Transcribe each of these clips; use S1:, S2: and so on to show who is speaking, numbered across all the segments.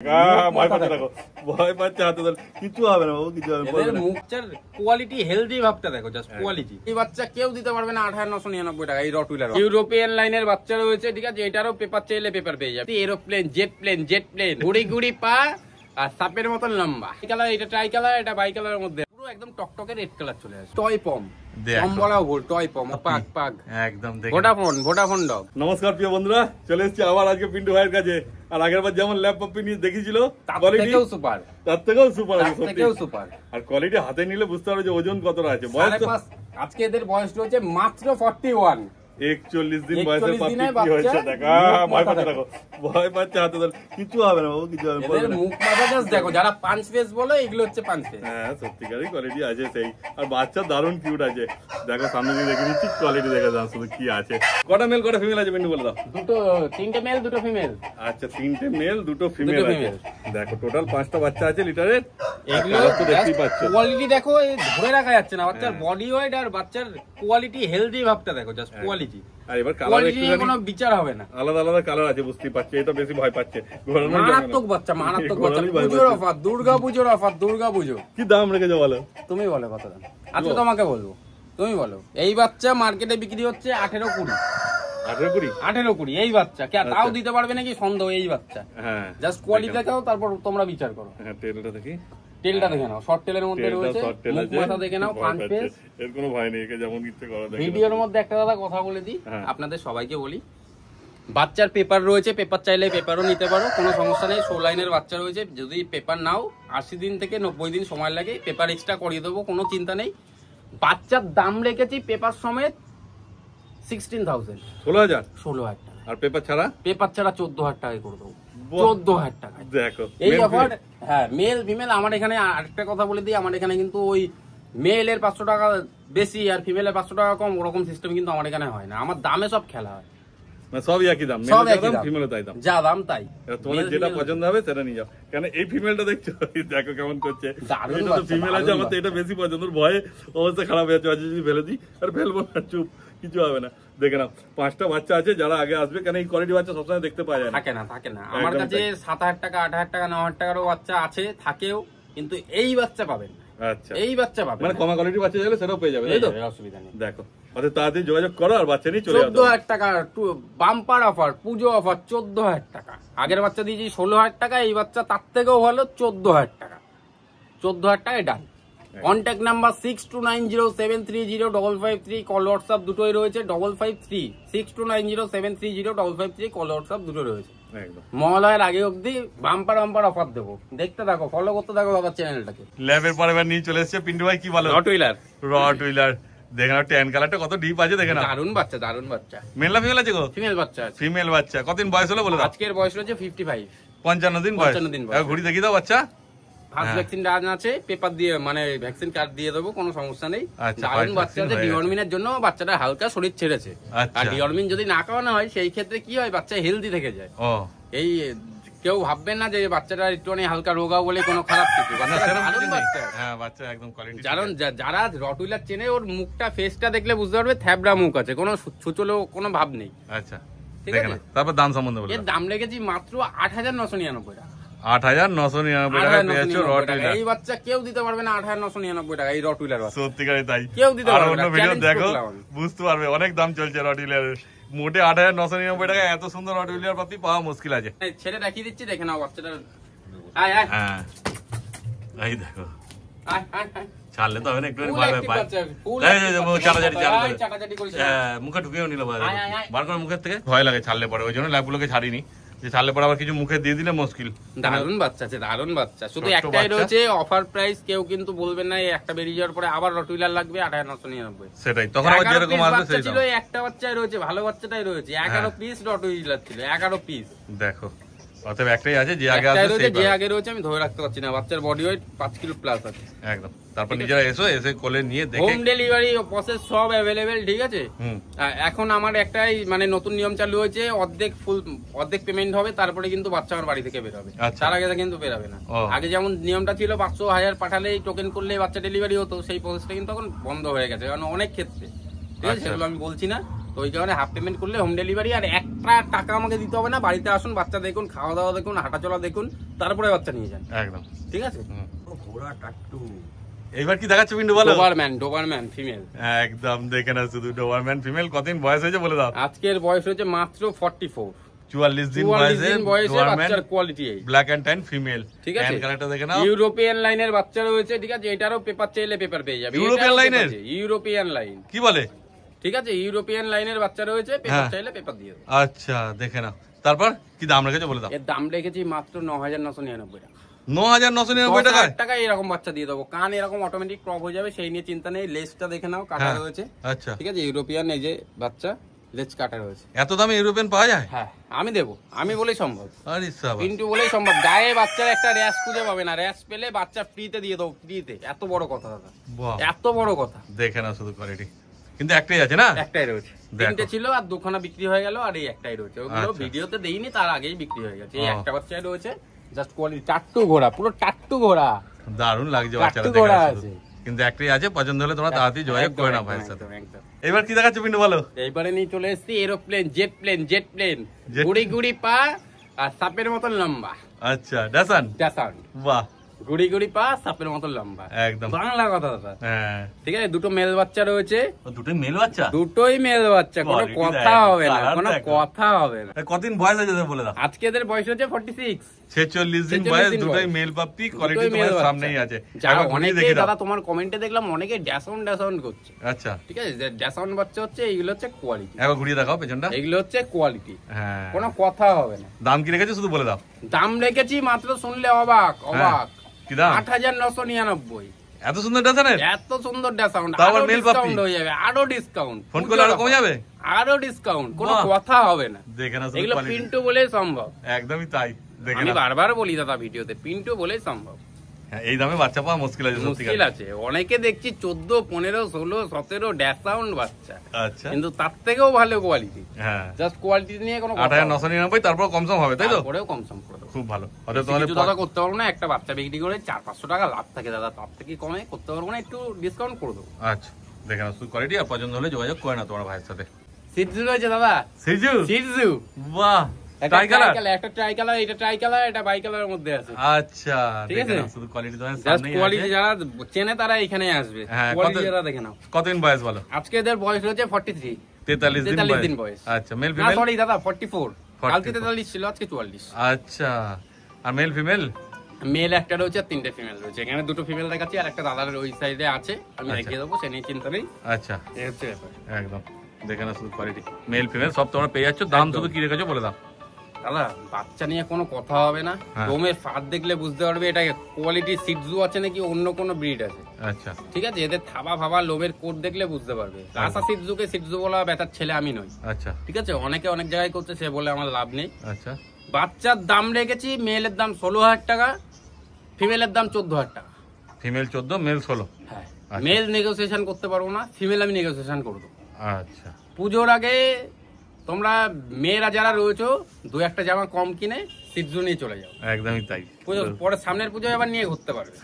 S1: ভয় পাচ্ছে হাতে কিছু হবে না বাবু, কিছু হবে না।
S2: মুখটার কোয়ালিটি হেলদি ভাবটা দেখো, জাস্ট কোয়ালিটি। এই বাচ্চা কেউ দিতে পারবে না 28,999 টাকা। এই রটউইলার ইউরোপিয়ান লাইনের বাচ্চা রয়েছে, ঠিক আছে। এটারও পেপার চাইলে পেপার পেয়ে যাবে। এরোপ্লেন, জেট প্লেন, ঘুড়ি ঘুড়ি পা আর সাপের মতন লম্বা। কালার, এটা ট্রাই কালার, এটা বাই কালারের মধ্যে পুরো একদম টকটকে রেড কালার চলে আসে। টয় পম
S1: নমস্কার প্রিয় বন্ধুরা, চলে এসেছি আবার আজকে পিন্টু ভাইয়ের কাছে। আর আগের বার যেমন ল্যাপ পাপ্পি নিয়ে দেখিয়েছিল, তার থেকেও সুপার। আর কোয়ালিটি হাতে নিলে বুঝতে পারবে যে ওজন কতটা আছে।
S2: আজকে এদের বয়স রয়েছে মাত্র 41,
S1: 41 দিন বয়সে কি হয়েছে দেখা। ভয় পাচ্ছে, দেখো ভয় পাচ্ছে হাতে কিছু হবে না বাবু, কিছু হবে না।
S2: মুখ মাথা জাস্ট দেখো, যারা পাঁচ ফেস বলে এগুলো হচ্ছে পাঁচ ফেস।
S1: হ্যাঁ সত্যিকারই কোয়ালিটি আছে সেই। আর বাচ্চা দারুণ কিউট আছে, দেখো সামনে দিয়ে দেখে নিচ্ছি কোয়ালিটি দেখে দাও শুধু কি আছে। কটা মেল কটা ফিমেল আছে পিন্টু বলে দাও।
S2: তিনটে মেল দুটো ফিমেল।
S1: আচ্ছা, তিনটে মেল দুটো ফিমেল আছে। দেখো টোটাল 5টা বাচ্চা আছে লিটারের।
S2: এগুলো তো দেখতেই পাচ্ছ, কোয়ালিটি দেখো, ধরে রাখা যাচ্ছে না। বাচ্চার বডি ওয়েট আর বাচ্চার কোয়ালিটি হেলদি ভাবটা দেখো, জাস্ট কোয়ালিটি। আর এবার কালার কোনো বিচার হবে না,
S1: আলাদা আলাদা কালার আছে, বুঝতেই পারছি। এটা বেশি ভয় পাচ্ছে,
S2: মারাত্মক বাচ্চা। পুজোর অফার, দুর্গাপুজোর অফার, দুর্গাপুজো।
S1: কি দাম রেখেছো বলো?
S2: তুমি বলো কত দাম। আচ্ছা তোমাকে বলবো, তুমি বলো। এই বাচ্চা মার্কেটে বিক্রি হচ্ছে 18-20। 18-20 এই বাচ্চা তাও দিতে পারবে নাকি সন্দেহ। এই বাচ্চা জাস্ট কোয়ালিটি দেখাও, তারপর তোমরা বিচার করো।
S1: টেলটা দেখি,
S2: টেলটা দেখে নাও, শর্ট টেলের মধ্যে রয়েছে। মুখ মাথা দেখে নাও, ফ্রন্ট ফেস,
S1: এর কোনো ভয় নেই, যেমন ইচ্ছে করো।
S2: ভিডিওর মধ্যে একটা দাদা কথা বলে দিই, আপনাদের সবাইকে বলি, বাচ্চার পেপার রয়েছে, পেপার চাইলে পেপারও নিতে পারো, কোনো সমস্যা নেই। 16 লাইনের বাচ্চা রয়েছে, যদি পেপার নাও 80 দিন থেকে 90 দিন সময় লাগে, পেপার এক্সট্রা করিয়ে দেবো, কোনো চিন্তা নেই। বাচ্চার দাম রেখেছি পেপার সমেত 16,000, 16,000 টাকা।
S1: আর পেপার ছাড়া
S2: 14,000 টাকায় করে দেবো, 14,000 টাকা। দেখো এই অফার। হ্যাঁ, মেল ফিমেল। আমার এখানে আরেকটা কথা বলে দিই, আমার এখানে কিন্তু ওই মেলের 500 টাকা বেশি আর ফিমেলের 500 টাকা কম, ওরকম সিস্টেম কিন্তু আমার এখানে হয় না। আমার দামে সব খেলা হয়,
S1: সব একই দাম, ফিমেলও তাই দাম,
S2: যা দাম তাই।
S1: তোমার যেটা পছন্দ হবে সেটা নিয়ে যাও। কেন এই ফিমেলটা দেখছো, দেখো কেমন করছে। এটা তো ফিমেল আছে, আমার তো এটা বেশি পছন্দ। ভয়ে অবস্থা খারাপ হয়ে যাচ্ছে, যদি ফেলে দিই। আর ফেলবো না, চুপ, কিছু হবে না। দেখে নাও 5টা বাচ্চা আছে, যারা আগে আসবে। কেন এই কোয়ালিটি বাচ্চা সবসময় দেখতে পাওয়া যায় না,
S2: থাকে না। আমার কাছে 7,000 টাকা, 8,000 টাকা, 9,000 টাকারও বাচ্চা আছে, থাকেও, কিন্তু এই বাচ্চা পাবেন।
S1: আচ্ছা,
S2: এই বাচ্চা পাবেন,
S1: মানে কমা কোয়ালিটির বাচ্চা চাইলে সেটাও পেয়ে যাবে, তাই তো?
S2: অসুবিধা নেই।
S1: দেখো অত তাড়াতাড়ি যোগাযোগ করো আর বাচ্চা নিয়ে চলে যাও।
S2: 14,000 টাকা বাম্পার অফার, পুজো অফার। 14,000 টাকা। আগের বাচ্চা দিয়েছি 16,000 টাকা, এই বাচ্চা তার থেকেও ভালো, 14,000 টাকা। 14,000 টাকায় ডান। কন্ট্যাক্ট নাম্বার 6290730553, কল হোয়াটসঅ্যাপ দুটোই রয়েছে। 553 6290730553, কল হোয়াটসঅ্যাপ দুটো রয়েছে। মহালয়ের আগে অব্দি বাম্পার অফার দেবো, দেখতে থাকো, ফলো করতে থাকো বাবার চ্যানেলটাকে।
S1: ল্যাবের পরে এবার নিয়ে চলে এসেছে পিন্টু ভাই, কি বলো? রটউইলার দেখে নাও, ট্যান কালারটা কত ডিপ আছে, দেখে নাও।
S2: দারুণ বাচ্চা, দারুণ বাচ্চা।
S1: মেল না ফিমেল আছে গো?
S2: ফিমেল বাচ্চা আছে।
S1: ফিমেল বাচ্চা। কতদিন বয়স হলো বলে দাও?
S2: আজকের বয়স রয়েছে
S1: 55 দিন বয়স। ঘুড়ি দেখিয়ে দাও বাচ্চা।
S2: ফার্স্ট ভ্যাকসিন ডান আছে, পেপার দিয়ে মানে ভ্যাকসিন কার্ড দিয়ে দেবো, কোনো সমস্যা নেই। দারুণ বাচ্চা আছে। ডিওর্মিনের জন্য বাচ্চাটা হালকা শরীর ছেড়েছে। আর ডিওর্মিন যদি না খাওয়ানো হয়, সেই ক্ষেত্রে কি হয়, বাচ্চা হেলদি থেকে যায়। এই কেউ ভাববেন না যে বাচ্চাটা একটু হালকা রোগা বলে কোনো খারাপ কিছু। যারা রটউইলার চেনে, ওর মুখটা, ফেসটা দেখলে বুঝতে পারবে থ্যাবড়া মুখ আছে, কোনো ছুচলো কোনো ভাব নেই। আচ্ছা, ঠিক আছে। তারপর দাম সম্বন্ধে বলো। এর দাম রেখেছি মাত্র 8,999 টাকা।
S1: 8,999 টাকা পেয়েছো রটউইলার।
S2: এই বাচ্চা কেউ দিতে পারবে না 8,999 টাকা। এই রটউইলার বাচ্চা
S1: সত্যিকারই তাই,
S2: কেউ দিতে পারবে না।
S1: অন্য ভিডিও দেখো, বুঝতে পারবে। অনেক দাম চলছে রটউইলারের। মোটে 8,999 টাকা এত সুন্দর রটউইলার পাপি পাওয়া মুশকিল আছে।
S2: ছেড়ে দেখিয়ে দিচ্ছি, দেখে নাও বাচ্চাটা।
S1: এই দেখো, ছাড়লে তো হবে না, একটু মুখে ঢুকেও নিল, বার করে মুখের থেকে ভয় লাগে ছাড়লে পরে, ওই জন্য ল্যাবগুলোকে ছাড়িনি, যে ছাড়লে পরে আবার কিছু মুখে দিয়ে দিলে মুশকিল।
S2: দারুণ বাচ্চা আছে, দারুণ বাচ্চা। শুধু একটাই রয়েছে অফার প্রাইস, কেউ কিন্তু বলবেন না একটা বেরিয়ে যাওয়ার পরে আবার রটউইলার লাগবে 8,999।
S1: সেটাই, তখন আবার যেরকম আসবে সেই
S2: ছিল। একটা বাচ্চাই রয়েছে, ভালো বাচ্চাটাই রয়েছে। 11 পিস রটউইলার ছিল, 11 পিস।
S1: দেখো অতএব একটাই আছে, যে আগে আছে,
S2: যে আগে রয়েছে আমি ধরে রাখতে পারছি না। বাচ্চার বডি ওয়েট 5 কিলো প্লাস আছে
S1: একদম। তারপর নিজেরা এসে কোলে নিয়ে দেখে।
S2: হোম ডেলিভারি প্রসেস সব অ্যাভেলেবেল, ঠিক আছে। এখন আমার একটাই মানে নতুন নিয়ম চালু হয়েছে, অর্ধেক পেমেন্ট হবে, তারপরে কিন্তু বাচ্চা আমার বাড়ি থেকে বেরোবে। তার আগে কিন্তু বেরোবে না। আগে যেমন নিয়মটা ছিল 500-1000 পাঠালেই টোকেন করলে বাচ্চা ডেলিভারি হতো, সেই প্রসেসটা কিন্তু এখন বন্ধ হয়ে গেছে, কারণ অনেক ক্ষেত্রে, ঠিক আছে, সেগুলো আমি বলছি না। তো ওই কারণে হাফ পেমেন্ট করলে হোম ডেলিভারি। আর টাকা আমাকে দিতে হবে না, বাড়িতে আসুন, বাচ্চা দেখুন, খাওয়া দাওয়া দেখুন, হাঁটাচলা দেখুন, তারপরে বাচ্চা নিয়ে যান।
S1: একদম
S2: ঠিক আছে।
S3: ঘোড়া টাট্টু।
S1: এইবার কি দেখাচ্ছ পিন্টু বলো?
S2: Dobermann female.
S1: একদম দেখে না শুধু ডোবারম্যান ফিমেল। কতদিন বয়স হয়েছে বলে দাও?
S2: আজকের বয়স হয়েছে মাত্র 44।
S1: 44 দিন বয়সে
S2: বাচ্চার কোয়ালিটি এই
S1: ব্ল্যাক এন্ড ট্যান ফিমেল।
S2: ঠিক আছে,
S1: কালারটা দেখে নাও।
S2: ইউরোপিয়ান লাইনের বাচ্চা রয়েছে। ঠিক আছে, এটারও পেপার চাইলে পেপার পেয়ে যাবে।
S1: ইউরোপিয়ান লাইনের?
S2: ইউরোপিয়ান লাইন
S1: কি বলে?
S2: ঠিক আছে, ইউরোপিয়ান লাইনের বাচ্চা রয়েছে, পেপার চাইলে পেপার দিয়ে দেবো।
S1: আচ্ছা দেখে নাও। তারপর কি দাম রেখেছো বলে দাও?
S2: এর দাম রেখেছি মাত্র 9999 টাকা।
S1: 9999
S2: টাকায় এরকম বাচ্চা দিয়ে দেবো। কান এরকম অটোমেটিক ক্রপ হয়ে যাবে, সেই নিয়ে চিন্তা নেই। লেজটা দেখে নাও, কাটা রয়েছে।
S1: আচ্ছা
S2: ঠিক আছে, ইউরোপিয়ান এই যে বাচ্চা, লেজ কাটা রয়েছে।
S1: এত দামে ইউরোপিয়ান পাওয়া যায়?
S2: হ্যাঁ আমি দেবো, আমি বলেই সম্ভব।
S1: আরে সাবাস,
S2: পিন্টু বলেই সম্ভব। গায়ে বাচ্চার একটা র্যাশ খুঁজে পাবে না, র্যাশ পেলে বাচ্চা ফ্রিতে দিয়ে দেবো, ফ্রিতে। এত বড় কথা দাদা, এত বড় কথা।
S1: দেখে না শুধু কোয়ালিটি, কিন্তু একটাই আছে না?
S2: একটাই রয়েছে। তিনটে ছিল আর দুখানা বিক্রি হয়ে গেল, আর এই একটাই রয়েছে। ওগুলো ভিডিওতে দেইনি, তার আগেই বিক্রি হয়ে গেছে। এই একটা বাচ্চাই রয়েছে, জাস্ট কোয়ালিটি। টাট্টু ঘোড়া, পুরো টাট্টু ঘোড়া,
S1: দারুণ লাগছে বাচ্চাটা দেখে। কিন্তু একটাই আছে, পছন্দ হলে তোমরা তাড়াতাড়ি যোগাযোগ করে নাও ভাইয়ের সাথে। এবার কি দেখাচ্ছ পিন্টু বলো?
S2: এইবারে নিয়ে চলে এসেছি এরোপ্লেন, জেট প্লেন। গুড়ি গুড়ি পা আর সাপের মতন লম্বা।
S1: আচ্ছা ড্যাসান। বাহ,
S2: গুড়ি গুড়ি পা, সাপের মতন লম্বা।
S1: একদম
S2: বাংলা কথা দাদা।
S1: হ্যাঁ
S2: ঠিক আছে, দুটো মেল বাচ্চা রয়েছে।
S1: দুটোই মেল বাচ্চা?
S2: দুটোই মেল বাচ্চা, কোনো কথা হবে না, কোনো কথা হবে না।
S1: কতদিন বয়স আছে বলে দাও?
S2: আজকে এদের বয়স হচ্ছে 46।
S1: 46 দিন বয়স, দুটোই মেল পাপি। কোয়ালিটি তোমার সামনেই আছে।
S2: অনেকে দাদা তোমার কমেন্টে দেখলাম অনেকে ড্যাসাউন্ড করছে।
S1: আচ্ছা
S2: ঠিক আছে, ড্যাসাউন্ড বাচ্চা হচ্ছে, এইগুলো হচ্ছে কোয়ালিটি।
S1: একবার ঘুরিয়ে দেখাও পেছনটা।
S2: এগুলো হচ্ছে কোয়ালিটি,
S1: হ্যাঁ
S2: কোনো কথা হবে না।
S1: দাম কি রেখেছো শুধু বলে দাও?
S2: দাম রেখেছি মাত্র, শুনলে অবাক।
S1: কি দাম?
S2: 8999।
S1: এত সুন্দর ড্যাসানের?
S2: এত সুন্দর ড্যাসাউন্ড,
S1: আরো ডিসকাউন্ট
S2: হয়ে যাবে, আরো ডিসকাউন্ট।
S1: ফোন করলে আরো কমে যাবে,
S2: আরো ডিসকাউন্ট, কোনো কথা হবে না।
S1: দেখে না
S2: এগুলো পিন্টু বলেই সম্ভব।
S1: একদমই তাই।
S2: আমি বারবার বলি দাদা ভিডিওতে, পিন্টু বলেই সম্ভব।
S1: এই দামে বাচ্চা পাওয়া মুশকিল আছে,
S2: মুশকিল আছে। অনেকে দেখছি 14, 15, 16, 17 ড্যাসাউন্ড বাচ্চা।
S1: আচ্ছা,
S2: কিন্তু তার থেকেও ভালো কোয়ালিটি।
S1: হ্যাঁ,
S2: জাস্ট কোয়ালিটি নিয়ে কোনো
S1: 8999, তারপর কমসম হবে, তাই তো?
S2: পরেও কমসম করে দেবো।
S1: খুব ভালো। অতএব তাহলে
S2: কিছু দাদা করতে পারবো না, একটা বাচ্চা বিক্রি করে 400-500 টাকা লাভ থাকে দাদা, তার থেকে কমে করতে পারবো না, একটু ডিসকাউন্ট করে দেবো।
S1: আচ্ছা দেখে না শুধু কোয়ালিটি, আর পছন্দ হলে যোগাযোগ করে না তোমার ভাইয়ের সাথে।
S2: সিজু রয়েছে দাদা। সিজু
S1: বাহ,
S2: একটা ট্রাই কালার, এটা ট্রাই কালার, এটা বাই কালারের মধ্যে আছে।
S1: আচ্ছা ঠিক আছে, শুধু কোয়ালিটি তোমার সামনেই আছে।
S2: জাস্ট কোয়ালিটি যারা চেনে তারা এখানে আসবে। কোয়ালিটি যারা দেখে নাও।
S1: কতদিন বয়স বলো?
S2: আজকে এদের বয়স হচ্ছে 43।
S1: 43 দিন বয়স। আচ্ছা, মেল ফিমেল?
S2: না সরি দাদা, 44। কালকে 43 ছিল, আজকে 44।
S1: আচ্ছা, আর মেল ফিমেল?
S2: মেল একটা রয়েছে আর 3টে ফিমেল রয়েছে। এখানে 2টো ফিমেল দেখাচ্ছি, আর একটা দাদার ওই সাইডে আছে, আমি দেখিয়ে দেবো, সে নিয়ে চিন্তা নেই।
S1: আচ্ছা,
S2: এই হচ্ছে ব্যাপার।
S1: একদম দেখে না শুধু কোয়ালিটি, মেল ফিমেল সব তোমরা পেয়ে যাচ্ছ। দাম শুধু কি রেখেছো বলে দাও?
S2: দাদা বাচ্চা নিয়ে কোনো কথা হবে না, লোমের ফাঁদ দেখলে বুঝতে পারবে এটা কোয়ালিটি সিটজু আছে নাকি অন্য কোনো ব্রিড আছে।
S1: আচ্ছা
S2: ঠিক আছে, এদের থাবা ভাবা লোমের কোট দেখলে বুঝতে পারবে। রাসা সিটজুকে সিটজু বলা বেটার ছেলে আমি নই।
S1: আচ্ছা
S2: ঠিক আছে, অনেকে অনেক জায়গায় করছে, সে বলে আমার লাভ নেই।
S1: আচ্ছা,
S2: বাচ্চার দাম রেখেছি, মেলের দাম 16,000 টাকা, ফিমেলের দাম 14,000 টাকা।
S1: Female 14, male 16।
S2: হ্যাঁ, মেল নেগোসিয়েশন করতে পারবো না, ফিমেল আমি নেগোসিয়েশন করে দেবো।
S1: আচ্ছা,
S2: পুজোর আগে তোমরা মেয়েরা যারা রয়েছো 2-1টা জামা কম কিনে সিটজু নিয়ে চলে যাও।
S1: একদমই তাই।
S2: পরে সামনের পুজোয় আবার নিয়ে ঘুরতে পারবে।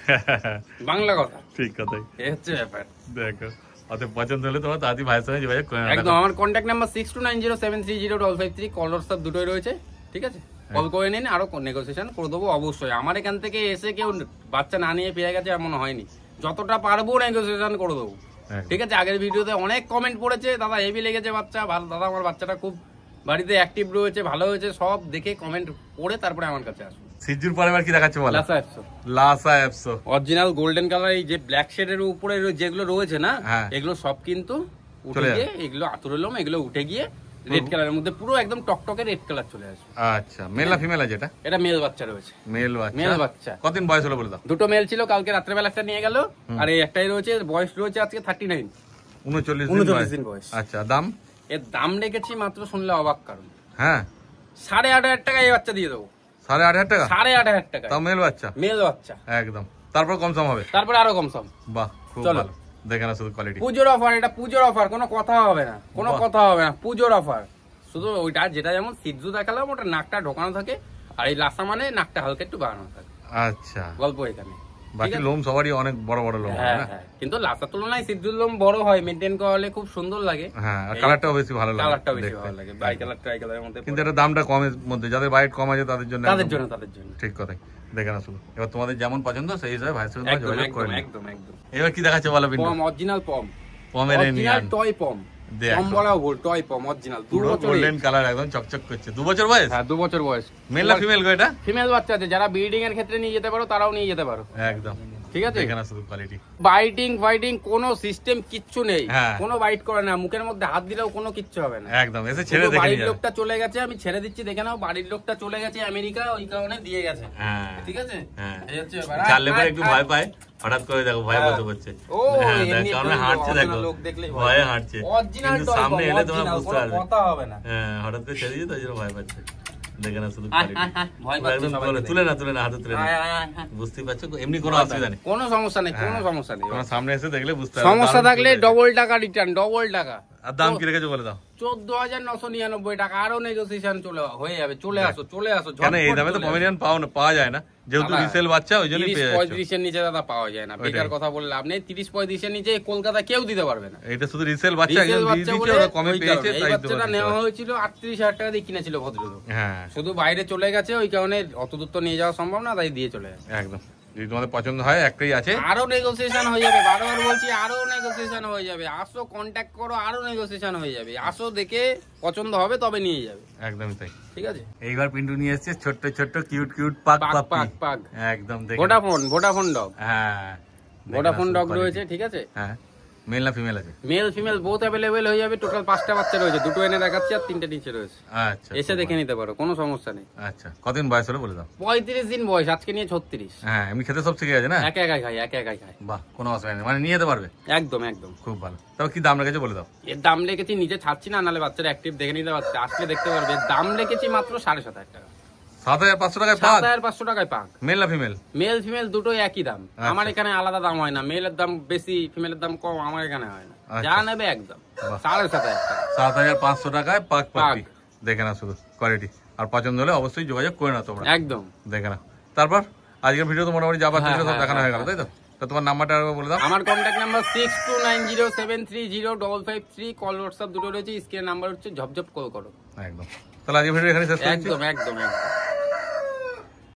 S2: বাংলা কথা,
S1: ঠিক কথাই।
S2: এই হচ্ছে ব্যাপার।
S1: দেখো, অতএব পছন্দ হলে তোমরা তাড়াতাড়ি ভাইয়ের সঙ্গে যোগাযোগ করে নাও।
S2: একদম, আমার কন্ট্যাক্ট নাম্বার 6290730253, কল হোয়াটসঅ্যাপ দুটোই রয়েছে। ঠিক আছে, কল করে নিন, আরো নেগোসিয়েশন করে দেবো অবশ্যই। আমার এখান থেকে এসে কেউ বাচ্চা না নিয়ে পেয়ে গেছে এমন হয়নি, যতটা পারবো নেগোসিয়েশন করে দেবো। ঠিক আছে, আগের ভিডিওতে অনেক কমেন্ট পড়েছে, দাদা হেভি লেগেছে বাচ্চা, ভালো দাদা আমার বাচ্চাটা খুব বাড়িতে অ্যাক্টিভ রয়েছে, ভালো হয়েছে, সব দেখে কমেন্ট পড়ে তারপরে আমার কাছে আসুন।
S1: সিজুর পরে আবার কি দেখাচ্ছে বলো? লাসা এফসো
S2: অরিজিনাল গোল্ডেন কালার, এই যে ব্ল্যাক শেডের উপরে যেগুলো রয়েছে না, এগুলো সব কিন্তু উঠে গিয়ে, এগুলো আতুরের লোম, এগুলো উঠে গিয়ে রেড কালারের মধ্যে পুরো একদম টকটকে রেড কালার চলে আসবে।
S1: আচ্ছা, মেল না ফিমেল আছে এটা?
S2: এটা মেল বাচ্চা রয়েছে। মেল বাচ্চা।
S1: কতদিন বয়স হলো বলে দাও?
S2: 2টো মেল ছিল, কালকে রাত্রেবেলা একটা নিয়ে গেল, আর এই একটাই রয়েছে, বয়স রয়েছে আজকে 39।
S1: 39 দিন বয়স। আচ্ছা, দাম?
S2: এর দাম রেখেছি মাত্র, শুনলে অবাক কারণ,
S1: হ্যাঁ
S2: 8,500 টাকা এই বাচ্চা দিয়ে দেবো।
S1: 8,500 টাকা?
S2: 8,500 টাকা।
S1: তাও মেল বাচ্চা?
S2: মেল বাচ্চা
S1: একদম। তারপর কমসম হবে?
S2: তারপরে আরো কমসম।
S1: বাহ, খুব ভালো। দেখে না শুধু কোয়ালিটি।
S2: পুজোর অফার, এটা পুজোর অফার, কোনো কথা হবে না, কোনো কথা হবে না, পুজোর অফার। শুধু ওইটা যেটা যেমন সিজু দেখালাম, ওটা নাকটা ঢোকানো থাকে, আর এই লাসা মানে নাকটা হালকা একটু বাড়ানো থাকে।
S1: আচ্ছা,
S2: গল্প এখানে।
S1: বাকি লোম সবারই অনেক বড় বড় লোম,
S2: কিন্তু লাসার তুলনায় সিদ্ধুর লোম বড় হয়, মেইনটেইন করলে খুব সুন্দর লাগে।
S1: হ্যাঁ, কালারটাও বেশি ভালো লাগে,
S2: কালারটাও বেশি ভালো লাগে, বাই কালার ট্রাই কালারের মধ্যে।
S1: কিন্তু এটা দামটা কমের মধ্যে, যাদের বাজেট কম আছে তাদের জন্য ঠিক কথাই। দেখে না শুধু, এবার তোমাদের যেমন পছন্দ সেই হিসাবে ভাইয়ের সঙ্গে যোগাযোগ করে নিও।
S2: একদম একদম।
S1: এবার কি দেখাচ্ছে বলো পিন্টু?
S2: পম, অরিজিনাল পম,
S1: পমেরেনিয়ান
S2: টয় পম, পম বলা ভুল, টয় পম অরিজিনাল। 2 বছর
S1: গোল্ডেন কালার, একদম চকচক করছে। 2 বছর বয়স?
S2: হ্যাঁ 2 বছর বয়স।
S1: মেল না ফিমেল গো এটা?
S2: ফিমেল বাচ্চা আছে, যারা ব্রিডিং এর ক্ষেত্রে নিয়ে যেতে পারো তারাও নিয়ে যেতে পারো
S1: একদম,
S2: ঠিক আছে।
S1: দেখে না শুধু কোয়ালিটি,
S2: বাইটিং ফাইটিং কোনো সিস্টেম কিচ্ছু নেই, কোনো বাইট করে না, মুখের মধ্যে হাত দিলেও কোনো কিচ্ছু হবে না,
S1: একদম। এসে ছেড়ে দেখে
S2: বাড়ির লোকটা চলে গেছে, আমি ছেড়ে দিচ্ছি দেখে নাও, বাড়ির লোকটা চলে গেছে আমেরিকা, ওই কারণে দিয়ে গেছে, ঠিক আছে। এই হচ্ছে ব্যাপার। চাললে পরে একটু ভয় পায়, হঠাৎ করে দেখো ভয় বসে পড়ছে, কারণ হাঁটছে, দেখো ভয়ে হাঁটছে, কিন্তু সামনে এলে তোমরা বুঝতে পারবে, কথা হবে না। হ্যাঁ, হঠাৎ করে ছেড়ে দিয়ে তাই জন্য ভয় পাচ্ছে। দেখে না শুধু তুলে না হাতে তুলে না, বুঝতেই পারছো, এমনি কোনো অসুবিধা নেই, কোনো সমস্যা নেই, কোনো সমস্যা নেই।
S1: তোমার সামনে এসে দেখলে বুঝতে পারবে।
S2: সমস্যা থাকলে ডবল টাকা রিটার্ন, ডবল টাকা।
S1: আর দাম কি রেখেছো বলে দাও?
S2: 14,999 টাকা, আরো নেগোসিয়েশন হয়ে যাবে। চলে আসো।
S1: কেন এই দামে তো পমেরিয়ান পাওয়া যায় না, যেহেতু রিসেল বাচ্চা, ওই জন্যই পেয়ে যাচ্ছে।
S2: 35 এর নিচে দাদা পাওয়া যায় না, বেকার কথা বললে আপনি 30-35 এর নিচে কলকাতা কেউ দিতে পারবে না।
S1: এটা শুধু রিসেল বাচ্চা, একজন দিয়ে দিচ্ছে, ওরা কমে পেয়েছে,
S2: তাই তো। এই বাচ্চাটা নেওয়া হয়েছিল 38,000 টাকা দিয়ে কিনেছিল ভদ্রলোক,
S1: হ্যাঁ,
S2: শুধু বাইরে চলে গেছে, ওই কারণে অত দূর তো নিয়ে যাওয়া সম্ভব না, তাই দিয়ে চলে গেছে।
S1: একদম, যদি তোমাদের পছন্দ হয়, একটাই আছে,
S2: আরো নেগোসিয়েশন হয়ে যাবে, বারবার বলছি, আরো নেগোসিয়েশন হয়ে যাবে। আসো, কন্ট্যাক্ট করো, আরো নেগোসিয়েশন হয়ে যাবে। আসো, দেখে পছন্দ হবে তবে নিয়ে যাবে,
S1: একদমই তাই,
S2: ঠিক আছে।
S1: এইবার পিন্টু নিয়ে এসেছে ছোট্ট ছোট্ট কিউট পাক, একদম
S2: ভোডাফোন ডগ,
S1: হ্যাঁ,
S2: ভোডাফোন ডগ রয়েছে, ঠিক আছে।
S1: হ্যাঁ, মেল না ফিমেল আছে?
S2: মেল ফিমেল বোথ অ্যাভেলেবেল হয়ে যাবে। টোটাল 5টা বাচ্চা রয়েছে, 2টো এনে দেখাচ্ছি আর 3টে নিচে রয়েছে।
S1: আচ্ছা,
S2: এসে দেখে নিতে পারো, কোনো সমস্যা নেই।
S1: আচ্ছা, কতদিন বয়স হলো বলে দাও?
S2: 35 দিন বয়স, আজকে নিয়ে 36।
S1: হ্যাঁ, এমনি খেতে সব শিখে গেছে না?
S2: একা একাই খাই।
S1: বাহ, কোনো অসুবিধা নেই, মানে নিয়ে যেতে পারবে?
S2: একদম,
S1: খুব ভালো। তবে কি দাম রেখেছে বলে দাও?
S2: এর দাম রেখেছি, নিচে ছাড়ছি না, নাহলে বাচ্চারা অ্যাক্টিভ দেখে নিতে পারছে, আসলে দেখতে পারবে। দাম রেখেছি মাত্র 7,500 টাকা।
S1: 7,500 টাকায় পাক?
S2: 7,500 টাকায় পাক।
S1: মেল না ফিমেল?
S2: মেল ফিমেল দুটোই একই দাম। আমার এখানে আলাদা দাম হয় না, মেলের দাম বেশি, ফিমেলের দাম কম, আমার এখানে হয় না। যা নেবে একদম 7,500 টাকা।
S1: 7,500 টাকায় পাক পাখি, দেখে না শুধু কোয়ালিটি। আর পছন্দ হলে অবশ্যই যোগাযোগ করে না তোমরা,
S2: একদম, দেখে না।
S1: তারপর আজকের ভিডিও তো মোটামুটি যাবার সব দেখানো হয়ে গেল, তাই তো? তো তোমার নাম্বারটা বলে দাও।
S2: আমার কন্ট্যাক্ট নাম্বার 6290730553, কল হোয়াটসঅ্যাপ দুটো রয়েছে, স্ক্রিনের নাম্বার হচ্ছে, ঝপঝপ কল করো।
S1: একদম। তাহলে আজকের ভিডিও এখানে শেষ করছি।
S2: একদম।